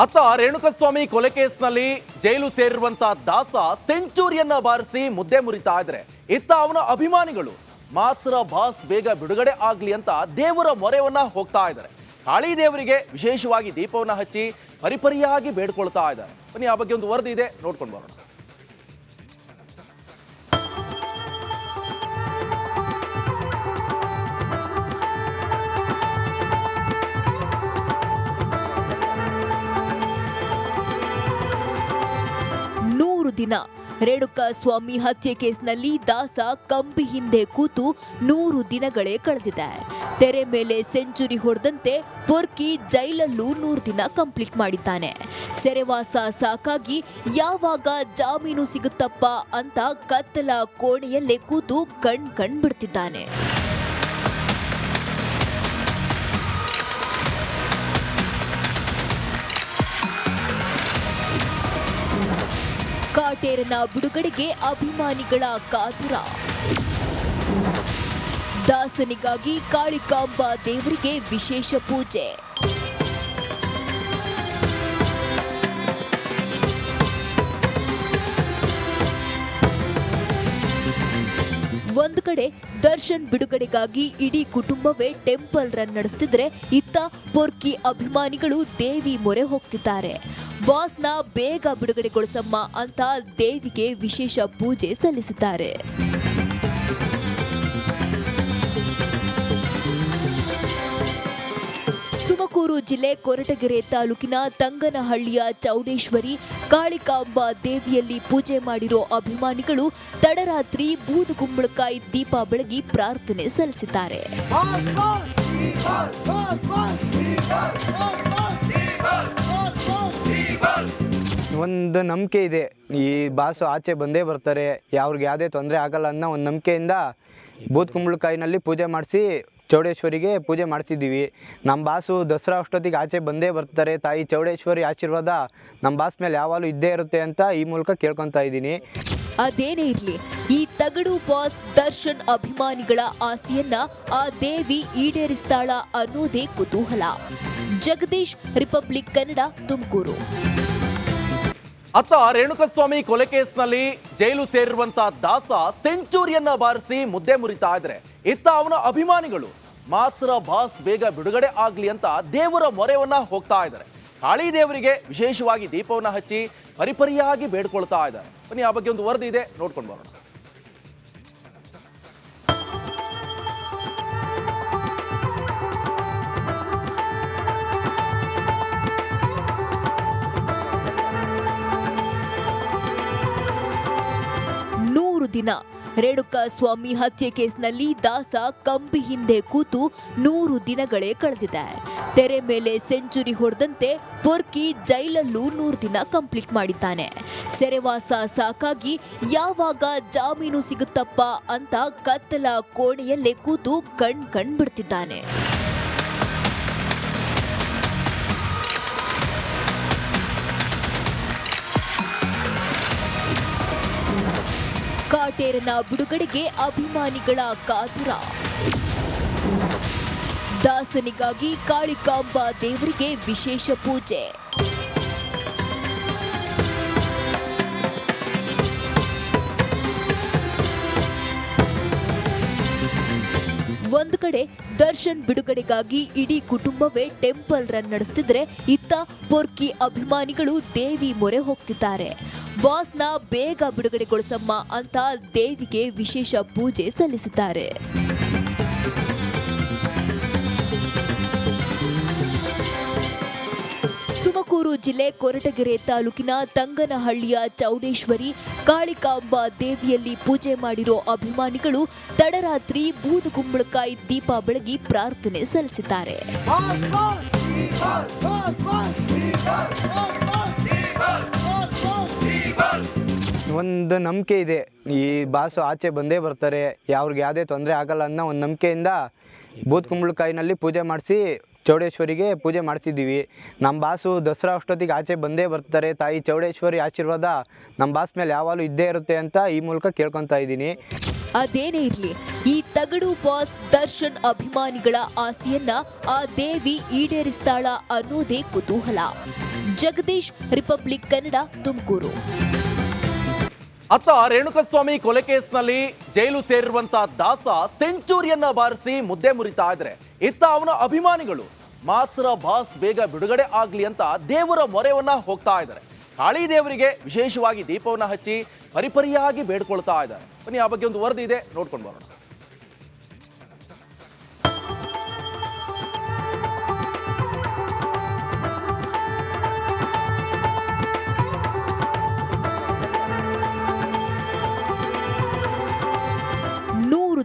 ಅತ್ತ ರೇಣುಕಸ್ವಾಮಿ ಕೊಲೆ ಕೇಸ್ನಲ್ಲಿ ಜೈಲು ಸೇರಿರುವಂತ ದಾಸ ಸೆಂಚುರಿಯನ್ನ ಬಾರಿಸಿ ಮುದ್ದೆ ಮುರಿತಾ ಇದ್ರೆ ಇತ್ತ ಅವನ ಅಭಿಮಾನಿಗಳು ಮಾತ್ರ ಬಾಸ್ ಬೇಗ ಬಿಡುಗಡೆ ಆಗ್ಲಿ ಅಂತ ದೇವರ ಮೊರೆಯನ್ನ ಹೋಗ್ತಾ ಇದ್ದಾರೆ. ಕಾಳಿ ದೇವರಿಗೆ ವಿಶೇಷವಾಗಿ ದೀಪವನ್ನ ಹಚ್ಚಿ ಪರಿಪರಿಯಾಗಿ ಬೇಡ್ಕೊಳ್ತಾ ಇದ್ದಾರೆ. ಬನ್ನಿ, ಆ ಬಗ್ಗೆ ಒಂದು ವರದಿ ಇದೆ, ನೋಡ್ಕೊಂಡು ಬರೋಣ. ದಿನ ರೇಣುಕಸ್ವಾಮಿ ಹತ್ಯೆ ಕೇಸ್ನಲ್ಲಿ ದಾಸ ಕಂಬಿ ಹಿಂದೆ ಕೂತು 100 ದಿನಗಳೇ ಕಳೆದಿದೆ. ತೆರೆ ಮೇಲೆ ಸೆಂಚುರಿ ಹೊಡೆದಂತೆ ಪೊರ್ಕಿ ಜೈಲಲ್ಲೂ 100 ದಿನ ಕಂಪ್ಲೀಟ್ ಮಾಡಿದ್ದಾನೆ. ಸೆರೆವಾಸ ಸಾಕಾಗಿ ಯಾವಾಗ ಜಾಮೀನು ಸಿಗುತ್ತಪ್ಪ ಅಂತ ಕತ್ತಲ ಕೋಣೆಯಲ್ಲೇ ಕೂತು ಕಣ್ ಬಿಡ್ತಿದ್ದಾನೆ. ಕಾಟೇರನ ಬಿಡುಗಡೆಗೆ ಅಭಿಮಾನಿಗಳ ಕಾತುರ. ದಾಸನಿಗಾಗಿ ಕಾಳಿಕಾಂಬಾ ದೇವರಿಗೆ ವಿಶೇಷ ಪೂಜೆ. ಒಂದು ಕಡೆ ದರ್ಶನ್ ಬಿಡುಗಡೆಗಾಗಿ ಇಡೀ ಕುಟುಂಬವೇ ಟೆಂಪಲ್ ರನ್ ನಡೆಸುತ್ತಿದ್ರೆ, ಇತ್ತ ಪೊರ್ಕಿ ಅಭಿಮಾನಿಗಳು ದೇವಿ ಮೊರೆ ಹೋಗ್ತಿದ್ದಾರೆ. ಬಾಸ್ನ ಬೇಗ ಬಿಡುಗಡೆಗೊಳಿಸಮ್ಮ ಅಂತ ದೇವಿಗೆ ವಿಶೇಷ ಪೂಜೆ ಸಲ್ಲಿಸಿದ್ದಾರೆ. ತುಮಕೂರು ಜಿಲ್ಲೆ ಕೊರಟಗೆರೆ ತಾಲೂಕಿನ ತಂಗನಹಳ್ಳಿಯ ಚೌಡೇಶ್ವರಿ ಕಾಳಿಕಾಂಬಾ ದೇವಿಯಲ್ಲಿ ಪೂಜೆ ಮಾಡಿರೋ ಅಭಿಮಾನಿಗಳು ತಡರಾತ್ರಿ ಬೂದುಗುಂಬಳಕಾಯಿ ದೀಪ ಬೆಳಗಿ ಪ್ರಾರ್ಥನೆ ಸಲ್ಲಿಸಿದ್ದಾರೆ. ಒಂದು ನಂಬಿಕೆ ಇದೆ, ಈ ಬಾಸು ಆಚೆ ಬಂದೇ ಬರ್ತಾರೆ, ಅವ್ರಿಗೆ ಯಾವುದೇ ತೊಂದರೆ ಆಗಲ್ಲ ಅನ್ನೋ ಒಂದು ನಂಬಿಕೆಯಿಂದ ಬೂದುಗುಂಬಳಕಾಯಿನಲ್ಲಿ ಪೂಜೆ ಮಾಡಿಸಿ ಚೌಡೇಶ್ವರಿಗೆ ಪೂಜೆ ಮಾಡ್ತಿದ್ದೀವಿ. ನಮ್ಮ ಬಾಸು ದಸರಾ ಅಷ್ಟೊತ್ತಿಗೆ ಆಚೆ ಬಂದೇ ಬರ್ತಾರೆ. ತಾಯಿ ಚೌಡೇಶ್ವರಿ ಆಶೀರ್ವಾದ ನಮ್ಮ ಬಾಸ್ ಮೇಲೆ ಯಾವಾಗಲೂ ಇದ್ದೇ ಇರುತ್ತೆ ಅಂತ ಈ ಮೂಲಕ ಕೇಳ್ಕೊತಾ ಇದ್ದೀನಿ. ಅದೇನೇ ಇರಲಿ, ಈ ತಗಡು ಬಾಸ್ ದರ್ಶನ್ ಅಭಿಮಾನಿಗಳ ಆಸೆಯನ್ನ ಆ ದೇವಿ ಈಡೇರಿಸ್ತಾಳ ಅನ್ನೋದೇ ಕುತೂಹಲ. ಜಗದೀಶ್, ರಿಪಬ್ಲಿಕ್ ಕನ್ನಡ, ತುಮಕೂರು. ಅತ್ತ ರೇಣುಕಸ್ವಾಮಿ ಕೊಲೆ ಕೇಸ್ನಲ್ಲಿ ಜೈಲು ಸೇರಿರುವಂತ ದಾಸ ಸೆಂಚುರಿಯನ್ನ ಬಾರಿಸಿ ಮುದ್ದೆ ಮುರಿತಾ ಇದ್ರೆ ಇತ್ತ ಅವನ ಅಭಿಮಾನಿಗಳು ಮಾತ್ರ ಬಾಸ್ ಬೇಗ ಬಿಡುಗಡೆ ಆಗ್ಲಿ ಅಂತ ದೇವರ ಮೊರೆಯನ್ನ ಹೋಗ್ತಾ ಇದ್ದಾರೆ. ಕಾಳಿ ದೇವರಿಗೆ ವಿಶೇಷವಾಗಿ ದೀಪವನ್ನ ಹಚ್ಚಿ ಪರಿಪರಿಯಾಗಿ ಬೇಡ್ಕೊಳ್ತಾ ಇದ್ದಾರೆ. ಬನ್ನಿ, ಆ ಬಗ್ಗೆ ಒಂದು ವರದಿ ಇದೆ, ನೋಡ್ಕೊಂಡು ಬರೋಣ. ದಿನ ರೇಣುಕಸ್ವಾಮಿ ಹತ್ಯೆ ಕೇಸ್ನಲ್ಲಿ ದಾಸ ಕಂಬಿ ಹಿಂದೆ ಕೂತು 100 ದಿನಗಳೇ ಕಳೆದಿದೆ. ತೆರೆ ಮೇಲೆ ಸೆಂಚುರಿ ಹೊಡೆದಂತೆ ಪೊರ್ಕಿ ಜೈಲಲ್ಲೂ 100 ದಿನ ಕಂಪ್ಲೀಟ್ ಮಾಡಿದ್ದಾನೆ. ಸೆರೆವಾಸ ಸಾಕಾಗಿ ಯಾವಾಗ ಜಾಮೀನು ಸಿಗುತ್ತಪ್ಪ ಅಂತ ಕತ್ತಲ ಕೋಣೆಯಲ್ಲೇ ಕೂತು ಕಣ್ ಬಿಡ್ತಿದ್ದಾನೆ. ಕಾಟೇರನ ಬಿಡುಗಡೆಗೆ ಅಭಿಮಾನಿಗಳ ಕಾತುರ. ದಾಸನಿಗಾಗಿ ಕಾಳಿಕಾಂಬಾ ದೇವರಿಗೆ ವಿಶೇಷ ಪೂಜೆ. ಒಂದು ಕಡೆ ದರ್ಶನ್ ಬಿಡುಗಡೆಗಾಗಿ ಇಡೀ ಕುಟುಂಬವೇ ಟೆಂಪಲ್ ರನ್ ನಡೆಸುತ್ತಿದ್ರೆ, ಇತ್ತ ಪೊರ್ಕಿ ಅಭಿಮಾನಿಗಳು ದೇವಿ ಮೊರೆ ಹೋಗ್ತಿದ್ದಾರೆ. ಬಾಸ್ನ ಬೇಗ ಬಿಡುಗಡೆಗೊಳಿಸಮ್ಮ ಅಂತ ದೇವಿಗೆ ವಿಶೇಷ ಪೂಜೆ ಸಲ್ಲಿಸಿದ್ದಾರೆ. ತುಮಕೂರು ಜಿಲ್ಲೆ ಕೊರಟಗೆರೆ ತಾಲೂಕಿನ ತಂಗನಹಳ್ಳಿಯ ಚೌಡೇಶ್ವರಿ ಕಾಳಿಕಾಂಬಾ ದೇವಿಯಲ್ಲಿ ಪೂಜೆ ಮಾಡಿರೋ ಅಭಿಮಾನಿಗಳು ತಡರಾತ್ರಿ ಬೂದುಗುಂಬಳಕಾಯಿ ದೀಪ ಬೆಳಗಿ ಪ್ರಾರ್ಥನೆ ಸಲ್ಲಿಸಿದ್ದಾರೆ. ಒಂದು ನಂಬಿಕೆ ಇದೆ, ಈ ಬಾಸು ಆಚೆ ಬಂದೇ ಬರ್ತಾರೆ, ಅವ್ರಿಗೆ ಯಾವುದೇ ತೊಂದರೆ ಆಗಲ್ಲ ಅನ್ನೋ ಒಂದು ನಂಬಿಕೆಯಿಂದ ಬೂದುಗುಂಬಳಕಾಯಿನಲ್ಲಿ ಪೂಜೆ ಮಾಡಿಸಿ ಚೌಡೇಶ್ವರಿಗೆ ಪೂಜೆ ಮಾಡ್ತಿದ್ದೀವಿ. ನಮ್ಮ ಬಾಸು ದಸರಾ ಅಷ್ಟೊತ್ತಿಗೆ ಆಚೆ ಬಂದೇ ಬರ್ತಾರೆ. ತಾಯಿ ಚೌಡೇಶ್ವರಿ ಆಶೀರ್ವಾದ ನಮ್ಮ ಬಾಸ್ ಮೇಲೆ ಯಾವಾಗಲೂ ಇದ್ದೇ ಇರುತ್ತೆ ಅಂತ ಈ ಮೂಲಕ ಕೇಳ್ಕೊತಾ ಇದ್ದೀನಿ. ಅದೇನೇ ಇರಲಿ, ಈ ತಗಡು ಬಾಸ್ ದರ್ಶನ್ ಅಭಿಮಾನಿಗಳ ಆಸೆಯನ್ನ ಆ ದೇವಿ ಈಡೇರಿಸ್ತಾಳ ಅನ್ನೋದೇ ಕುತೂಹಲ. ಜಗದೀಶ್, ರಿಪಬ್ಲಿಕ್ ಕನ್ನಡ, ತುಮಕೂರು. ಅತ್ತ ರೇಣುಕಸ್ವಾಮಿ ಕೊಲೆ ಕೇಸ್ನಲ್ಲಿ ಜೈಲು ಸೇರಿರುವಂತ ದಾಸ ಸೆಂಚುರಿಯನ್ನ ಬಾರಿಸಿ ಮುದ್ದೆ ಮುರಿತಾ ಇದ್ರೆ, ಇತ್ತ ಅವನ ಅಭಿಮಾನಿಗಳು ಮಾತ್ರ ಬಾಸ್ ಬೇಗ ಬಿಡುಗಡೆ ಆಗ್ಲಿ ಅಂತ ದೇವರ ಮೊರೆಯನ್ನ ಹೋಗ್ತಾ ಇದ್ದಾರೆ. ಕಾಳಿ ದೇವರಿಗೆ ವಿಶೇಷವಾಗಿ ದೀಪವನ್ನ ಹಚ್ಚಿ ಪರಿಪರಿಯಾಗಿ ಬೇಡ್ಕೊಳ್ತಾ ಇದ್ದಾರೆ. ಬನ್ನಿ, ಆ ಬಗ್ಗೆ ಒಂದು ವರದಿ ಇದೆ, ನೋಡ್ಕೊಂಡು ಬರೋಣ.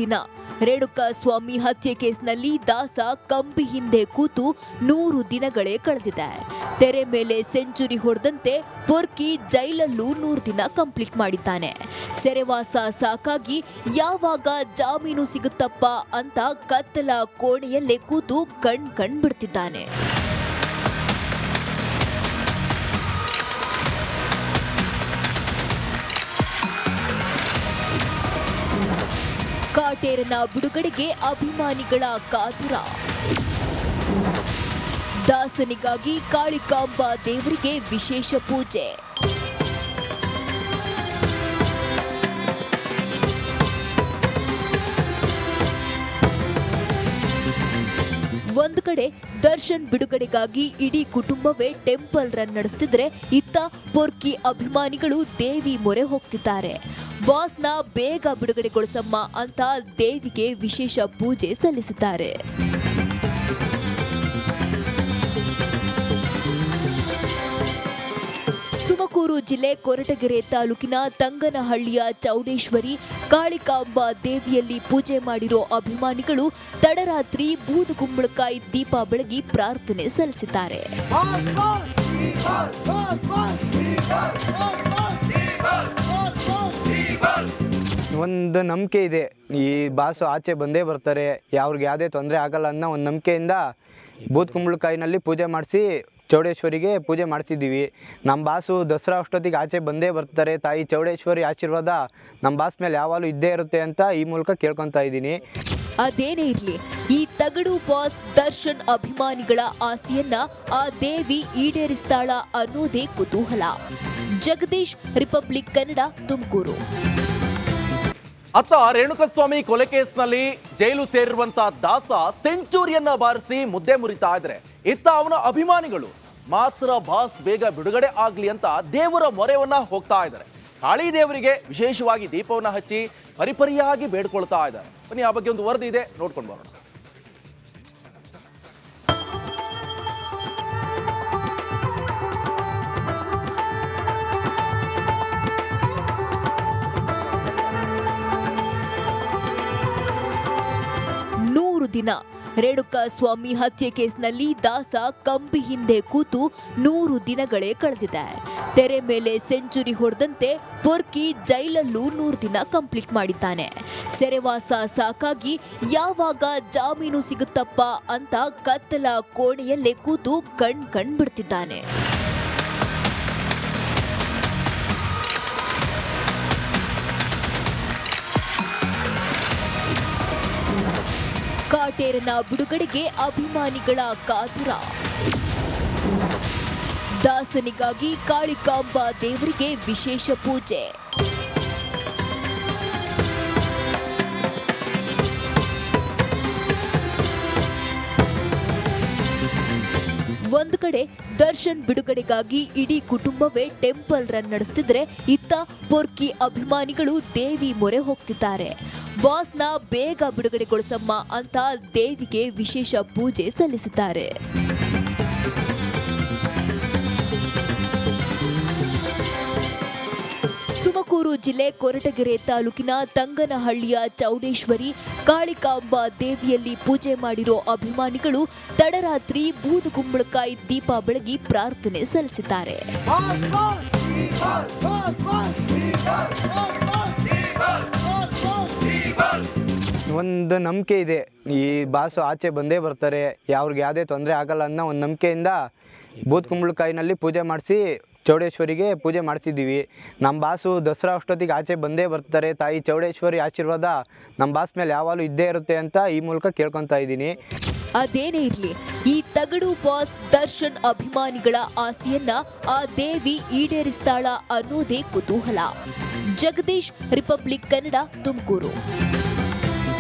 ದಿನ ರೇಣುಕಸ್ವಾಮಿ ಹತ್ಯೆ ಕೇಸ್ನಲ್ಲಿ ದಾಸ ಕಂಬಿ ಹಿಂದೆ ಕೂತು 100 ದಿನಗಳೇ ಕಳೆದಿದೆ. ತೆರೆ ಮೇಲೆ ಸೆಂಚುರಿ ಹೊಡೆದಂತೆ ಪೊರ್ಕಿ ಜೈಲಲ್ಲೂ 100 ದಿನ ಕಂಪ್ಲೀಟ್ ಮಾಡಿದ್ದಾನೆ. ಸೆರೆವಾಸ ಸಾಕಾಗಿ ಯಾವಾಗ ಜಾಮೀನು ಸಿಗುತ್ತಪ್ಪ ಅಂತ ಕತ್ತಲ ಕೋಣೆಯಲ್ಲೇ ಕೂತು ಕಣ್ ಬಿಡ್ತಿದ್ದಾನೆ. ಕಾಟೇರನ ಬಿಡುಗಡೆಗೆ ಅಭಿಮಾನಿಗಳ ಕಾತುರ. ದಾಸನಿಗಾಗಿ ಕಾಳಿಕಾಂಬ ದೇವರಿಗೆ ವಿಶೇಷ ಪೂಜೆ. ಒಂದು ಕಡೆ ದರ್ಶನ್ ಬಿಡುಗಡೆಗಾಗಿ ಇಡೀ ಕುಟುಂಬವೇ ಟೆಂಪಲ್ ರನ್ ನಡೆಸುತ್ತಿದ್ರೆ, ಇತ್ತ ಪೊರ್ಕಿ ಅಭಿಮಾನಿಗಳು ದೇವಿ ಮೊರೆ ಹೋಗ್ತಿದ್ದಾರೆ. ಬಾಸ್ನ ಬೇಗ ಬಿಡುಗಡೆಗೊಳಿಸಮ್ಮ ಅಂತ ದೇವಿಗೆ ವಿಶೇಷ ಪೂಜೆ ಸಲ್ಲಿಸಿದ್ದಾರೆ. ತುಮಕೂರು ಜಿಲ್ಲೆ ಕೊರಟಗೆರೆ ತಾಲೂಕಿನ ತಂಗನಹಳ್ಳಿಯ ಚೌಡೇಶ್ವರಿ ಕಾಳಿಕಾಂಬ ದೇವಿಯಲ್ಲಿ ಪೂಜೆ ಮಾಡಿರೋ ಅಭಿಮಾನಿಗಳು ತಡರಾತ್ರಿ ಬೂದುಗುಂಬಳಕಾಯಿ ದೀಪ ಬೆಳಗಿ ಪ್ರಾರ್ಥನೆ ಸಲ್ಲಿಸಿದ್ದಾರೆ. ಒಂದು ನಂಬಿಕೆ ಇದೆ, ಈ ಬಾಸು ಆಚೆ ಬಂದೇ ಬರ್ತಾರೆ, ಅವ್ರಿಗೆ ಯಾವುದೇ ತೊಂದರೆ ಆಗಲ್ಲ ಅನ್ನೋ ಒಂದು ನಂಬಿಕೆಯಿಂದ ಬೂದುಗುಂಬಳಕಾಯಿನಲ್ಲಿ ಪೂಜೆ ಮಾಡಿಸಿ ಚೌಡೇಶ್ವರಿಗೆ ಪೂಜೆ ಮಾಡಿಸಿದ್ದೀವಿ. ನಮ್ಮ ಬಾಸು ದಸರಾ ಅಷ್ಟೊತ್ತಿಗೆ ಆಚೆ ಬಂದೇ ಬರ್ತಾರೆ. ತಾಯಿ ಚೌಡೇಶ್ವರಿ ಆಶೀರ್ವಾದ ನಮ್ಮ ಬಾಸ್ ಮೇಲೆ ಯಾವಾಗಲೂ ಇದ್ದೇ ಇರುತ್ತೆ ಅಂತ ಈ ಮೂಲಕ ಕೇಳ್ಕೊತಾ ಇದ್ದೀನಿ. ಅದೇನೇ ಇರಲಿ, ಈ ತಗಡು ಬಾಸ್ ದರ್ಶನ್ ಅಭಿಮಾನಿಗಳ ಆಸೆಯನ್ನ ಆ ದೇವಿ ಈಡೇರಿಸ್ತಾಳ ಅನ್ನೋದೇ ಕುತೂಹಲ. ಜಗದೀಶ್, ರಿಪಬ್ಲಿಕ್ ಕನ್ನಡ, ತುಮಕೂರು. ಅತ್ತ ರೇಣುಕಸ್ವಾಮಿ ಕೊಲೆ ಕೇಸ್ನಲ್ಲಿ ಜೈಲು ಸೇರಿರುವಂತ ದಾಸ ಸೆಂಚುರಿಯನ್ನ ಬಾರಿಸಿ ಮುದ್ದೆ ಮುರಿತಾ ಇದ್ರೆ, ಇತ್ತ ಅವನ ಅಭಿಮಾನಿಗಳು ಮಾತ್ರ ಬಾಸ್ ಬೇಗ ಬಿಡುಗಡೆ ಆಗ್ಲಿ ಅಂತ ದೇವರ ಮೊರೆಯನ್ನ ಹೋಗ್ತಾ ಇದ್ದಾರೆ. ಕಾಳಿ ದೇವರಿಗೆ ವಿಶೇಷವಾಗಿ ದೀಪವನ್ನ ಹಚ್ಚಿ ಪರಿಪರಿಯಾಗಿ ಬೇಡ್ಕೊಳ್ತಾ ಇದ್ದಾರೆ. ಬನ್ನಿ, ಆ ಬಗ್ಗೆ ಒಂದು ವರದಿ ಇದೆ, ನೋಡ್ಕೊಂಡು ಬರೋಣ. ದಿನ ರೇಣುಕಸ್ವಾಮಿ ಹತ್ಯೆ ಕೇಸ್ನಲ್ಲಿ ದಾಸ ಕಂಬಿ ಹಿಂದೆ ಕೂತು 100 ದಿನಗಳೇ ಕಳೆದಿದೆ. ತೆರೆ ಮೇಲೆ ಸೆಂಚುರಿ ಹೊಡೆದಂತೆ ಪೊರ್ಕಿ ಜೈಲಲ್ಲೂ 100 ದಿನ ಕಂಪ್ಲೀಟ್ ಮಾಡಿದ್ದಾನೆ. ಸೆರೆವಾಸ ಸಾಕಾಗಿ ಯಾವಾಗ ಜಾಮೀನು ಸಿಗುತ್ತಪ್ಪ ಅಂತ ಕತ್ತಲ ಕೋಣೆಯಲ್ಲೇ ಕೂತು ಕಣ್ ಬಿಡ್ತಿದ್ದಾನೆ. ಕಾಟೇರನ ಬಿಡುಗಡೆಗೆ ಅಭಿಮಾನಿಗಳ ಕಾತುರ. ದಾಸನಿಗಾಗಿ ಕಾಳಿಕಾಂಬ ದೇವರಿಗೆ ವಿಶೇಷ ಪೂಜೆ. ಒಂದು ಕಡೆ ದರ್ಶನ್ ಬಿಡುಗಡೆಗಾಗಿ ಇಡೀ ಕುಟುಂಬವೇ ಟೆಂಪಲ್ ರನ್ ನಡೆಸುತ್ತಿದ್ರೆ, ಇತ್ತ ಪೊರ್ಕಿ ಅಭಿಮಾನಿಗಳು ದೇವಿ ಮೊರೆ ಹೋಗ್ತಿದ್ದಾರೆ. ಬಾಸ್ನ ಬೇಗ ಬಿಡುಗಡೆಗೊಳಿಸಮ್ಮ ಅಂತ ದೇವಿಗೆ ವಿಶೇಷ ಪೂಜೆ ಸಲ್ಲಿಸಿದ್ದಾರೆ. ತುಮಕೂರು ಜಿಲ್ಲೆ ಕೊರಟಗೆರೆ ತಾಲೂಕಿನ ತಂಗನಹಳ್ಳಿಯ ಚೌಡೇಶ್ವರಿ ಕಾಳಿಕಾಂಬ ದೇವಿಯಲ್ಲಿ ಪೂಜೆ ಮಾಡಿರೋ ಅಭಿಮಾನಿಗಳು ತಡರಾತ್ರಿ ಬೂದುಗುಂಬಳಕಾಯಿ ದೀಪ ಬೆಳಗಿ ಪ್ರಾರ್ಥನೆ ಸಲ್ಲಿಸಿದ್ದಾರೆ. ಒಂದು ನಂಬಿಕೆ ಇದೆ, ಈ ಬಾಸು ಆಚೆ ಬಂದೇ ಬರ್ತಾರೆ, ಅವ್ರಿಗೆ ಯಾವುದೇ ತೊಂದರೆ ಆಗಲ್ಲ ಅನ್ನೋ ಒಂದು ನಂಬಿಕೆಯಿಂದ ಬೂದುಗುಂಬಳಕಾಯಿನಲ್ಲಿ ಪೂಜೆ ಮಾಡಿಸಿ ಚೌಡೇಶ್ವರಿಗೆ ಪೂಜೆ ಮಾಡ್ತಿದ್ದೀವಿ. ನಮ್ಮ ಬಾಸು ದಸರಾ ಅಷ್ಟೊತ್ತಿಗೆ ಆಚೆ ಬಂದೇ ಬರ್ತಾರೆ. ತಾಯಿ ಚೌಡೇಶ್ವರಿ ಆಶೀರ್ವಾದ ನಮ್ಮ ಬಾಸ್ ಮೇಲೆ ಯಾವಾಗಲೂ ಇದ್ದೇ ಇರುತ್ತೆ ಅಂತ ಈ ಮೂಲಕ ಕೇಳ್ಕೊತಾ ಇದ್ದೀನಿ. ಅದೇನೇ ಇರ್ಲಿ, ಈ ತಗಡು ಬಾಸ್ ದರ್ಶನ್ ಅಭಿಮಾನಿಗಳ ಆಸೆಯನ್ನ ಆ ದೇವಿ ಈಡೇರಿಸ್ತಾಳ ಅನ್ನೋದೇ ಕುತೂಹಲ. ಜಗದೀಶ್, ರಿಪಬ್ಲಿಕ್ ಕನ್ನಡ, ತುಮಕೂರು.